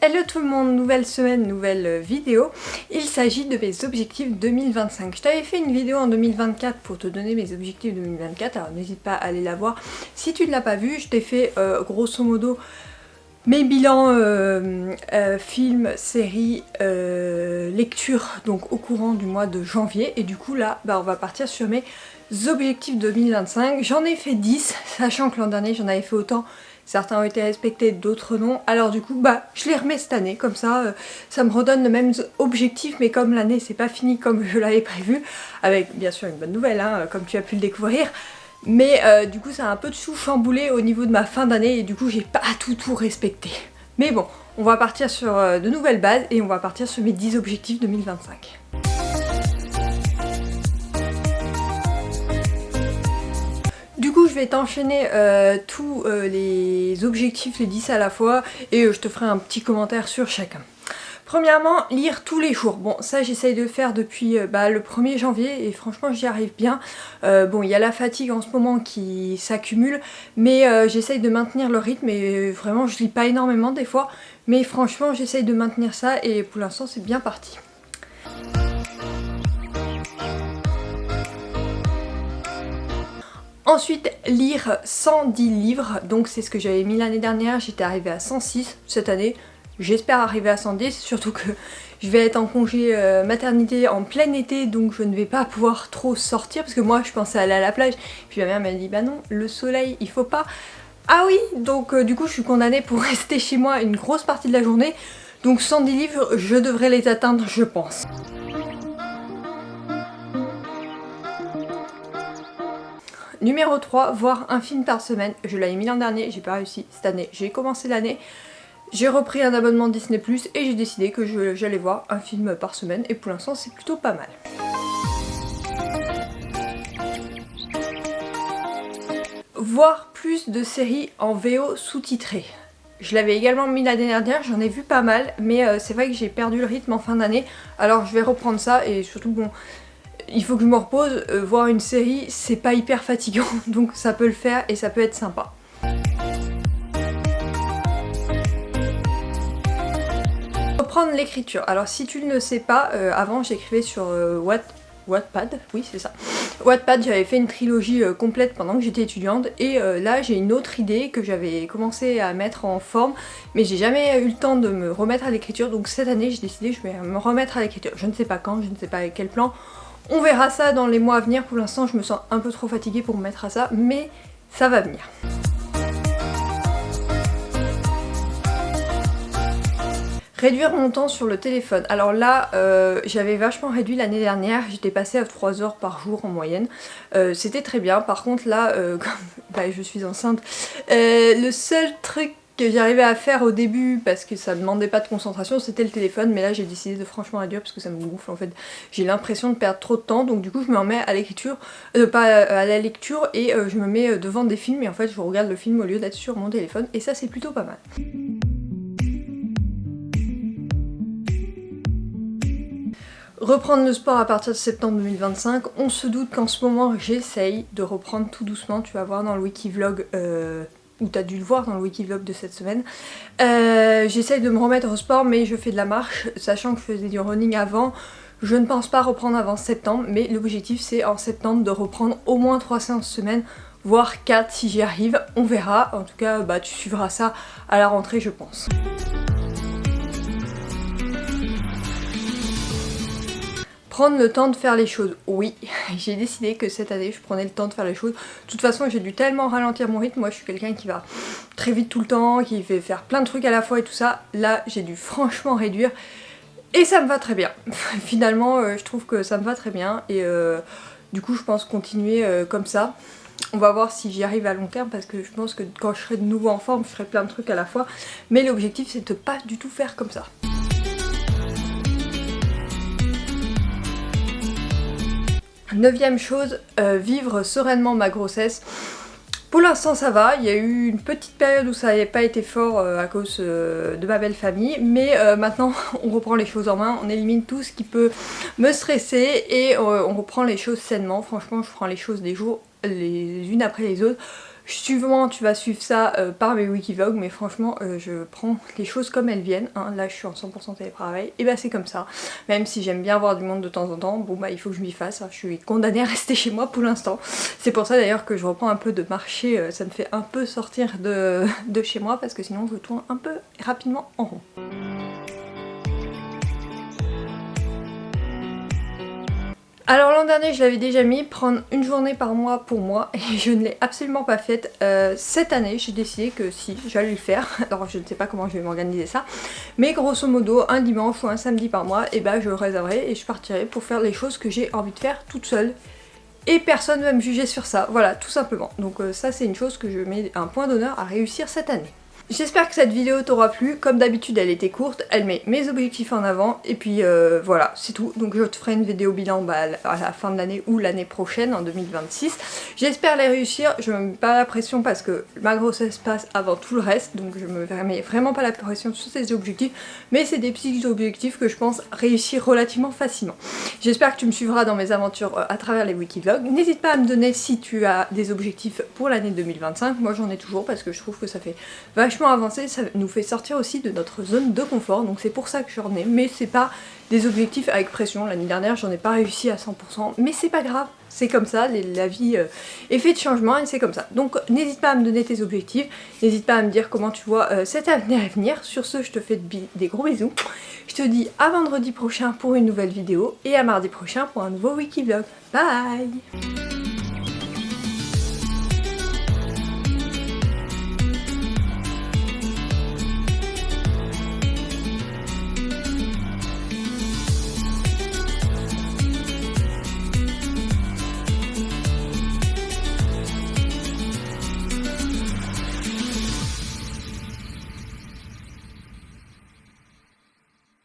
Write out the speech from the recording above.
Hello tout le monde, nouvelle semaine, nouvelle vidéo. Il s'agit de mes objectifs 2025. Je t'avais fait une vidéo en 2024 pour te donner mes objectifs 2024, alors n'hésite pas à aller la voir. Si tu ne l'as pas vue, je t'ai fait grosso modo mes bilans films, séries, lectures, donc au courant du mois de janvier. Et du coup là, on va partir sur mes objectifs 2025. J'en ai fait 10, sachant que l'an dernier j'en avais fait autant. Certains ont été respectés, d'autres non. Alors du coup, je les remets cette année, comme ça, ça me redonne le même objectif, mais comme l'année c'est pas fini comme je l'avais prévu, avec bien sûr une bonne nouvelle, hein, comme tu as pu le découvrir. Mais du coup, ça a un peu de sous chamboulé au niveau de ma fin d'année et du coup, j'ai pas tout respecté. Mais bon, on va partir sur de nouvelles bases et on va partir sur mes 10 objectifs 2025. Du coup je vais t'enchaîner tous les objectifs, les 10 à la fois, et je te ferai un petit commentaire sur chacun. Premièrement, lire tous les jours. Bon, ça j'essaye de le faire depuis le 1er janvier et franchement j'y arrive bien. Bon, il y a la fatigue en ce moment qui s'accumule, mais j'essaye de maintenir le rythme et vraiment je lis pas énormément des fois, mais franchement j'essaye de maintenir ça et pour l'instant c'est bien parti. Ensuite, lire 110 livres, donc c'est ce que j'avais mis l'année dernière, j'étais arrivée à 106 cette année, j'espère arriver à 110, surtout que je vais être en congé maternité en plein été, donc je ne vais pas pouvoir trop sortir, parce que moi je pensais aller à la plage, puis ma mère m'a dit bah non, le soleil il faut pas. Ah oui, donc du coup je suis condamnée pour rester chez moi une grosse partie de la journée, donc 110 livres, je devrais les atteindre je pense. Numéro 3, voir un film par semaine. Je l'avais mis l'an dernier, j'ai pas réussi. Cette année, j'ai commencé l'année. J'ai repris un abonnement Disney+, et j'ai décidé que j'allais voir un film par semaine. Et pour l'instant, c'est plutôt pas mal. Voir plus de séries en VO sous-titrées. Je l'avais également mis l'année dernière, j'en ai vu pas mal. Mais c'est vrai que j'ai perdu le rythme en fin d'année. Alors je vais reprendre ça et surtout bon... Il faut que je me repose, voir une série c'est pas hyper fatigant donc ça peut le faire et ça peut être sympa. Reprendre l'écriture. Alors si tu ne le sais pas, avant j'écrivais sur Wattpad, oui c'est ça. Wattpad, j'avais fait une trilogie complète pendant que j'étais étudiante et là j'ai une autre idée que j'avais commencé à mettre en forme mais j'ai jamais eu le temps de me remettre à l'écriture donc cette année j'ai décidé que je vais me remettre à l'écriture. Je ne sais pas quand, je ne sais pas avec quel plan. On verra ça dans les mois à venir, pour l'instant je me sens un peu trop fatiguée pour me mettre à ça, mais ça va venir. Réduire mon temps sur le téléphone. Alors là, j'avais vachement réduit l'année dernière, j'étais passée à 3 heures par jour en moyenne. C'était très bien, par contre là, comme je suis enceinte, le seul truc que j'arrivais à faire au début parce que ça demandait pas de concentration c'était le téléphone, mais là j'ai décidé de franchement réduire parce que ça me gonfle en fait, j'ai l'impression de perdre trop de temps donc du coup je me remets à l'écriture, pas à la lecture et je me mets devant des films et en fait je regarde le film au lieu d'être sur mon téléphone et ça c'est plutôt pas mal. Reprendre le sport à partir de septembre 2025, on se doute qu'en ce moment j'essaye de reprendre tout doucement, tu vas voir dans le Wikivlog ou t'as dû le voir dans le Wikivlog de cette semaine. J'essaye de me remettre au sport mais je fais de la marche, sachant que je faisais du running avant. Je ne pense pas reprendre avant septembre, mais l'objectif c'est en septembre de reprendre au moins 3 séances semaine, voire 4 si j'y arrive, on verra. En tout cas, tu suivras ça à la rentrée je pense. Prendre le temps de faire les choses. Oui, j'ai décidé que cette année je prenais le temps de faire les choses. De toute façon j'ai dû tellement ralentir mon rythme, moi je suis quelqu'un qui va très vite tout le temps, qui fait faire plein de trucs à la fois et tout ça. Là j'ai dû franchement réduire et ça me va très bien. Finalement je trouve que ça me va très bien et du coup je pense continuer comme ça. On va voir si j'y arrive à long terme parce que je pense que quand je serai de nouveau en forme je ferai plein de trucs à la fois. Mais l'objectif c'est de pas du tout faire comme ça. Neuvième chose, vivre sereinement ma grossesse. Pour l'instant ça va, il y a eu une petite période où ça n'avait pas été fort à cause de ma belle famille, mais maintenant on reprend les choses en main, on élimine tout ce qui peut me stresser et on reprend les choses sainement. Franchement je prends les choses des jours les unes après les autres. Souvent tu vas suivre ça par mes wikivlogs, mais franchement je prends les choses comme elles viennent, hein. Là je suis en 100% télétravail, et bah c'est comme ça. Même si j'aime bien voir du monde de temps en temps, bon bah il faut que je m'y fasse, hein. Je suis condamnée à rester chez moi pour l'instant. C'est pour ça d'ailleurs que je reprends un peu de marché, ça me fait un peu sortir de chez moi, parce que sinon je tourne un peu rapidement en rond. Alors l'an dernier je l'avais déjà mis, prendre une journée par mois pour moi, et je ne l'ai absolument pas faite. Cette année j'ai décidé que si, j'allais le faire. Alors je ne sais pas comment je vais m'organiser ça, mais grosso modo un dimanche ou un samedi par mois, et bah je le réserverai et je partirai pour faire les choses que j'ai envie de faire toute seule. Et personne ne va me juger sur ça, voilà, tout simplement. Donc ça c'est une chose que je mets un point d'honneur à réussir cette année. J'espère que cette vidéo t'aura plu, comme d'habitude elle était courte, elle met mes objectifs en avant, et puis voilà, c'est tout. Donc je te ferai une vidéo bilan à la fin de l'année ou l'année prochaine, en 2026. J'espère les réussir, je me mets pas la pression parce que ma grossesse passe avant tout le reste, donc je me mets vraiment pas la pression sur ces objectifs, mais c'est des petits objectifs que je pense réussir relativement facilement. J'espère que tu me suivras dans mes aventures à travers les wikivlogs. N'hésite pas à me donner si tu as des objectifs pour l'année 2025, moi j'en ai toujours parce que je trouve que ça fait vachement avancer, ça nous fait sortir aussi de notre zone de confort, donc c'est pour ça que j'en ai, mais c'est pas des objectifs avec pression. L'année dernière j'en ai pas réussi à 100%, mais c'est pas grave, c'est comme ça, la vie est faite de changements et c'est comme ça. Donc n'hésite pas à me donner tes objectifs, n'hésite pas à me dire comment tu vois cet avenir à venir. Sur ce, je te fais des gros bisous, je te dis à vendredi prochain pour une nouvelle vidéo et à mardi prochain pour un nouveau wikivlog. Bye.